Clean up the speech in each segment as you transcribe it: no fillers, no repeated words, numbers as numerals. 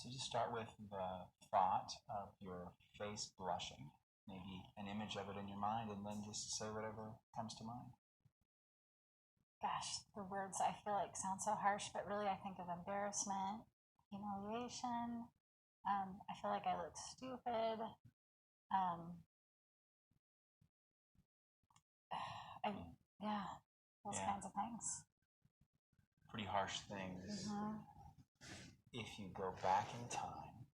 So just start with the thought of your face blushing, maybe an image of it in your mind, and then just say whatever comes to mind. Gosh, the words I feel like sound so harsh, but really I think of embarrassment, humiliation. I feel like I look stupid. Those kinds of things. Pretty harsh things. If you go back in time,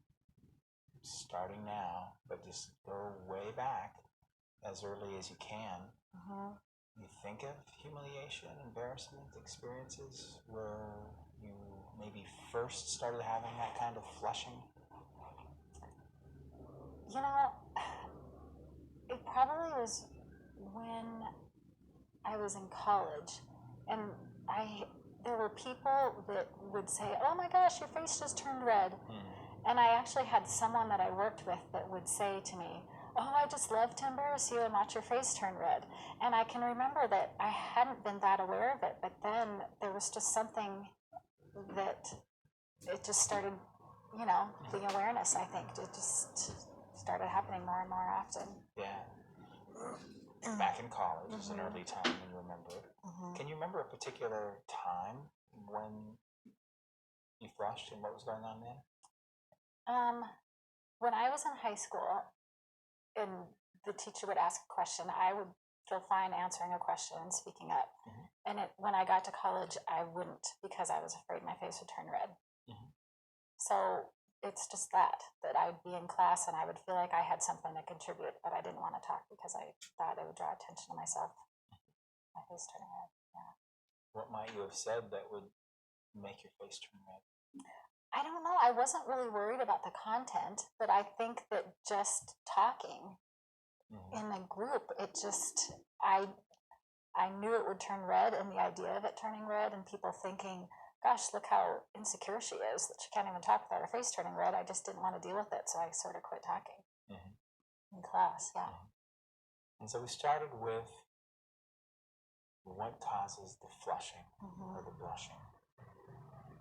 starting now, but just go way back as early as you can, you think of humiliation, embarrassment experiences where you maybe first started having that kind of flushing? You know, it probably was when I was in college, and there were people that would say, "Oh my gosh, your face just turned red." And I actually had someone that I worked with that would say to me, "Oh, I just love to embarrass you and watch your face turn red." And I can remember that I hadn't been that aware of it, but then there was just something that it just started, the awareness, I think, it just started happening more and more often. Yeah. Back in college, it was an early time and you remember it. Can you remember a particular time when you flushed and what was going on then? When I was in high school and the teacher would ask a question, I would feel fine answering a question and speaking up. And when I got to college, I wouldn't, because I was afraid my face would turn red. So it's just that I'd be in class and I would feel like I had something to contribute, but I didn't want to talk because I thought it would draw attention to myself. My face turning red. Yeah. What might you have said that would make your face turn red? I don't know. I wasn't really worried about the content, but I think that just talking in a group, I knew it would turn red, and the idea of it turning red and people thinking, "Gosh, look how insecure she is, that she can't even talk without her face turning red." I just didn't want to deal with it, so I sort of quit talking in class, And so we started with what causes the flushing or the blushing.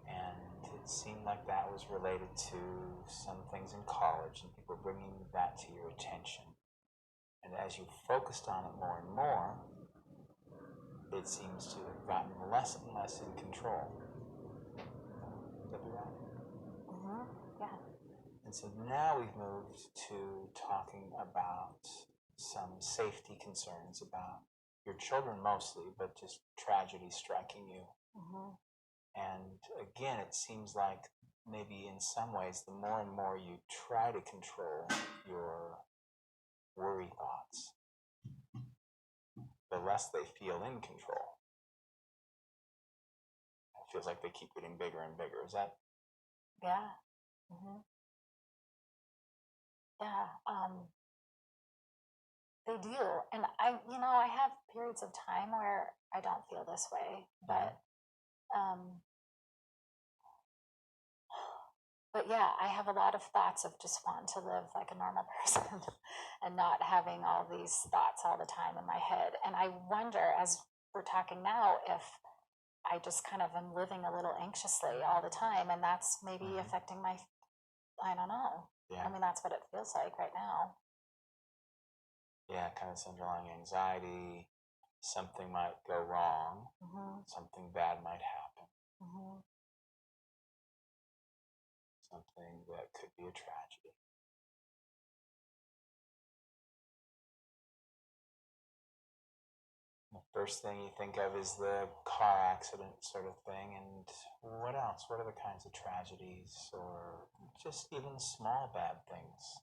And it seemed like that was related to some things in college and people bringing that to your attention. And as you focused on it more and more, it seems to have gotten less and less in control. Would that be right? Yeah. And so now we've moved to talking about some safety concerns about your children mostly, but just tragedy striking you. And again, it seems like maybe in some ways, the more and more you try to control your worry thoughts, the less they feel in control. It feels like they keep getting bigger and bigger. Is that? Yeah. Yeah. They do. And I have periods of time where I don't feel this way, but yeah, I have a lot of thoughts of just wanting to live like a normal person and not having all these thoughts all the time in my head. And I wonder, as we're talking now, if I just kind of am living a little anxiously all the time, and that's maybe affecting I don't know. Yeah. I mean, that's what it feels like right now. Yeah, kind of this underlying anxiety. Something might go wrong. Something bad might happen. Something that could be a tragedy. The first thing you think of is the car accident sort of thing, and what else? What other kinds of tragedies or just even small bad things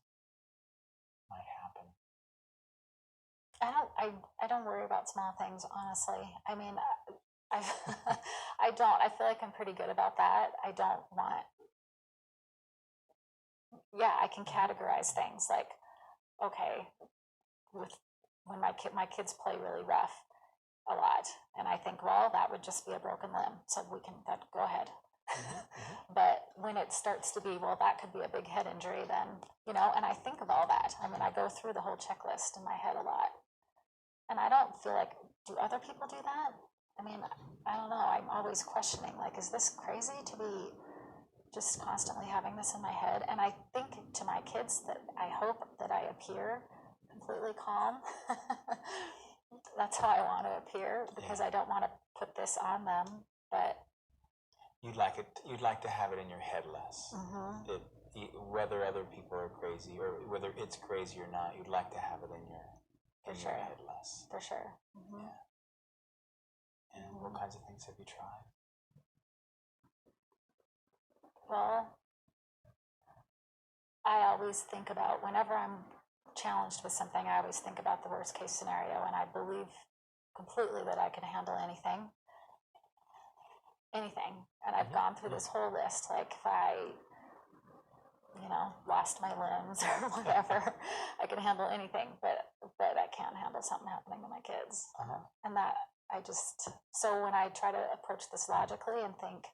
might happen? I don't worry about small things, honestly. I mean, I don't. I feel like I'm pretty good about that. I don't want. Yeah, I can categorize things like, okay, when my kids play really rough a lot, and I think, well, that would just be a broken limb, so go ahead. But when it starts to be, well, that could be a big head injury, then, and I think of all that. I mean, I go through the whole checklist in my head a lot. And I don't feel like, do other people do that? I mean, I don't know. I'm always questioning, like, is this crazy to be just constantly having this in my head. And I think to my kids that I hope that I appear completely calm. That's how I want to appear, because I don't want to put this on them. But you'd like to have it in your head less. Whether other people are crazy or whether it's crazy or not, you'd like to have it in your head less. For sure. Yeah. And what kinds of things have you tried? Well, I always think about, whenever I'm challenged with something, I always think about the worst case scenario, and I believe completely that I can handle anything. And I've gone through this whole list, like if I, lost my limbs or whatever, I can handle anything, but I can't handle something happening to my kids. And that, so when I try to approach this logically and think,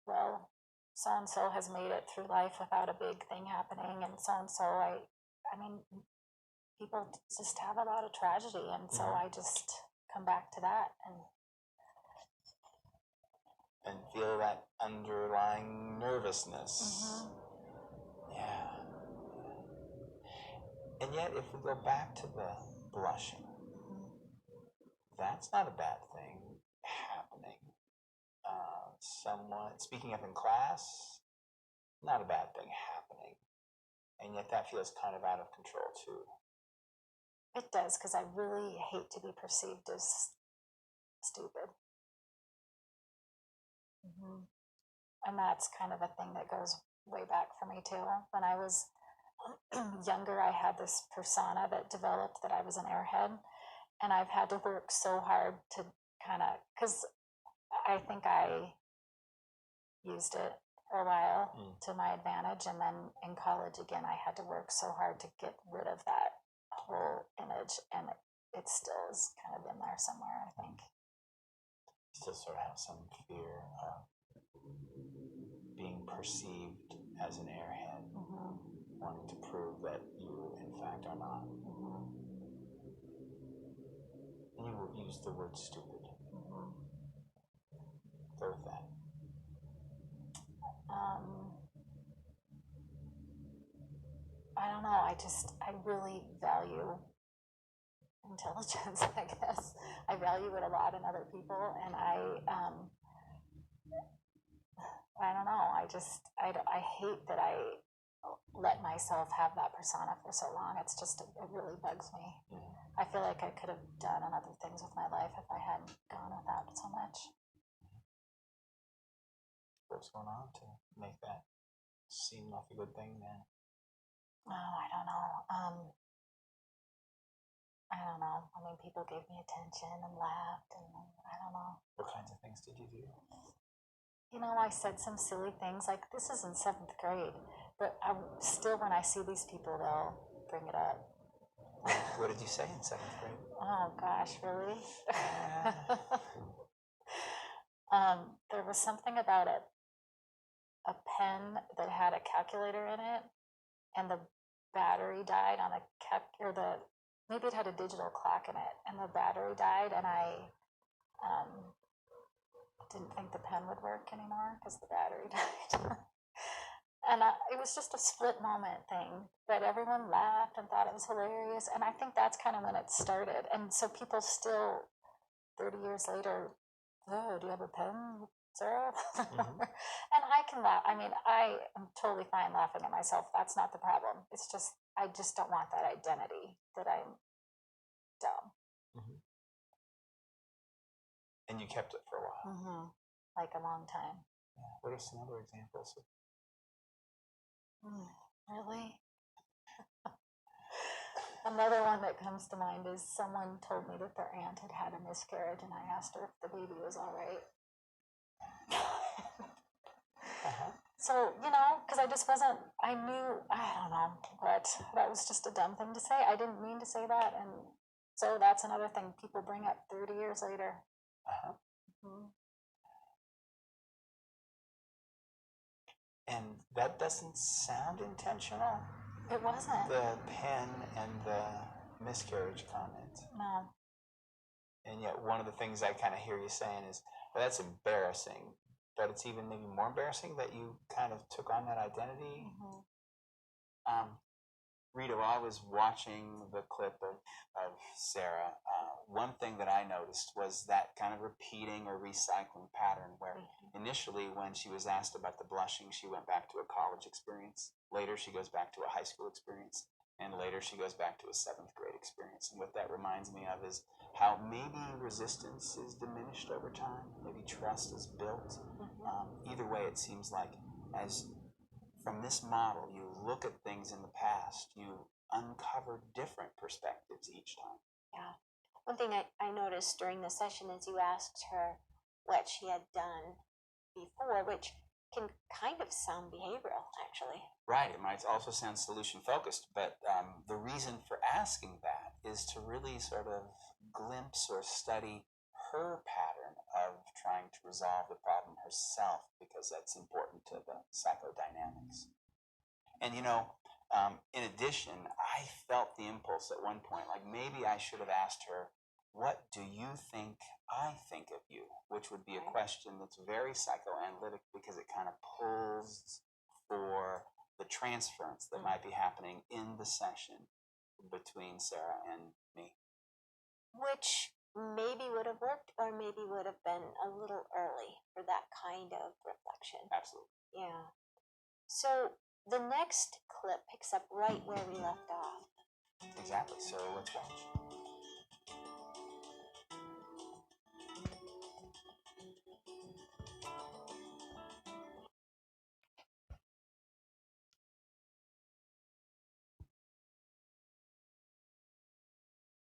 well, so-and-so has made it through life without a big thing happening, and so-and-so, I mean, people just have a lot of tragedy, and so I just come back to that and feel that underlying nervousness. Yeah. And yet, if we go back to the blushing, that's not a bad thing happening. Speaking up in class, not a bad thing happening. And yet that feels kind of out of control too. It does, because I really hate to be perceived as stupid. And that's kind of a thing that goes way back for me too. When I was younger, I had this persona that developed that I was an airhead, and I've had to work so hard to kind of, because I think I used it for a while to my advantage, and then in college again I had to work so hard to get rid of that whole image, and it still is kind of in there somewhere, I think. Still sort of have some fear of being perceived as an airhead, wanting to prove that you in fact are not. And you use the word stupid. Go with that. I don't know. I really value intelligence, I guess. I value it a lot in other people, and I don't know. I hate that I let myself have that persona for so long. It really bugs me. I feel like I could have done other things with my life if I hadn't gone without it so much. What's going on to make that seem like a good thing then? Oh, I don't know. I don't know. I mean, people gave me attention and laughed, and I don't know. What kinds of things did you do? I said some silly things, like, this is in 7th grade, but still, when I see these people, they'll bring it up. What did you say in 7th grade? Oh, gosh, really? There was something about a pen that had a calculator in it, and the battery died on maybe it had a digital clock in it, and the battery died, and I didn't think the pen would work anymore because the battery died. And it was just a split moment thing, but everyone laughed and thought it was hilarious, and I think that's kind of when it started. And so people still, 30 years later, oh, do you have a pen, Sarah? And I can laugh. I mean, I am totally fine laughing at myself. That's not the problem. It's just, I just don't want that identity that I'm dumb. And you kept it for a while. Like a long time. Yeah. What are some other examples? Really? Another one that comes to mind is someone told me that their aunt had had a miscarriage, and I asked her if the baby was all right. So, because I just wasn't, I don't know, but that was just a dumb thing to say. I didn't mean to say that, and so that's another thing people bring up 30 years later. And that doesn't sound intentional. It wasn't. The pen and the miscarriage comment. No. And yet one of the things I kind of hear you saying is, well, that's embarrassing. but it's even maybe more embarrassing that you kind of took on that identity. Rita, while I was watching the clip of Sarah, one thing that I noticed was that kind of repeating or recycling pattern where initially when she was asked about the blushing, she went back to a college experience. Later, she goes back to a high school experience. And later, she goes back to a 7th grade experience. And what that reminds me of is how maybe resistance is diminished over time. Maybe trust is built. Either way, it seems like as from this model, you look at things in the past, you uncover different perspectives each time. Yeah. One thing I noticed during the session is you asked her what she had done before, which can kind of sound behavioral, actually. Right. It might also sound solution focused, but the reason for asking that is to really sort of glimpse or study her pattern of trying to resolve the problem herself, because that's important to the psychodynamics. And in addition, I felt the impulse at one point, like maybe I should have asked her, what do you think I think of you? Which would be a question that's very psychoanalytic because it kind of pulls for the transference that might be happening in the session between Sarah and me. Which maybe would have worked or maybe would have been a little early for that kind of reflection. Absolutely. Yeah. So the next clip picks up right where we left off. Exactly. So let's watch.